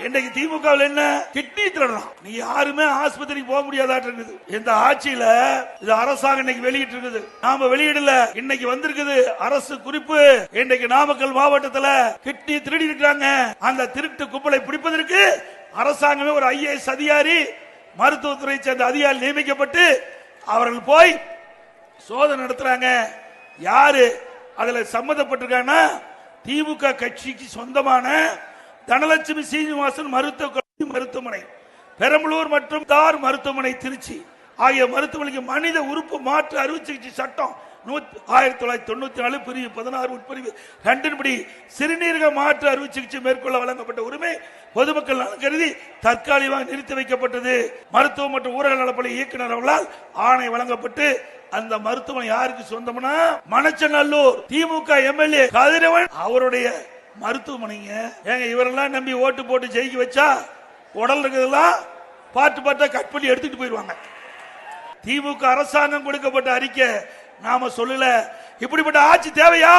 இன்னைக்கு திமுகவில் என்ன கிட்னி திருடலாம். நீ யாருமே ஆஸ்பத்திரிக்கு போக முடியாதாட்டு இருக்குது. இந்த ஆட்சியில இது அரசாங்கம் இன்னைக்கு வெளியிட்டு இருக்குது, நாம வெளியிடல. இன்னைக்கு வந்திருக்குது அரசு குறிப்பு. இன்னைக்கு நாமக்கல் மாவட்டத்தில் கிட்னி திருடி இருக்காங்க. அந்த திருட்டு கும்பலை பிடிப்பதற்கு அரசாங்கமே ஒரு IAS அதிகாரி, மருத்துவத்துறை சேர்ந்த அதிகாரி நியமிக்கப்பட்டு அவர்கள் போய் சோதனை நடத்துறாங்க. யாரு அதுல சம்பந்தப்பட்டிருக்காங்கன்னா திமுக கட்சிக்கு சொந்தமான தனலட்சுமி சீனிவாசன் மருத்துவமனை, பெரம்பலூர் மற்றும் தார் மருத்துவமனை திருச்சி ஆகிய மருத்துவமனைக்கு மனித உறுப்பு மாற்று அறுவை சிகிச்சை சட்டம் 1994 பிரிவு 16 உட்பிரிவு 2 படி சிறுநீரக மாற்று அறுவை சிகிச்சை மேற்கொள்ள வழங்கப்பட்ட உரிமை பொதுமக்கள் நலன் கருதி தற்காலிகமாக நிறுத்தி வைக்கப்பட்டது. மருத்துவ மற்றும் ஊரக நலப்பணி இயக்குநர் அவர்களால் ஆணை வழங்கப்பட்டு அந்த மருத்துவமனை யாருக்கு சொந்தம்னா மணச்சநல்லூர் திமுக MLA கதிரவன் அவருடைய மருத்துவமனைங்க. ஏங்க இவரெல்லாம் நம்பி ஓட்டு போட்டு ஜெயிக்க வச்சா உடல் இருக்கிறதெல்லாம் பாட்டு பாட்டா கட் பண்ணி எடுத்துட்டு போயிருவாங்க. திமுக அரசாங்கம் கொடுக்கப்பட்ட அறிக்கை நாம சொல்லல. இப்படிப்பட்ட ஆட்சி தேவையா?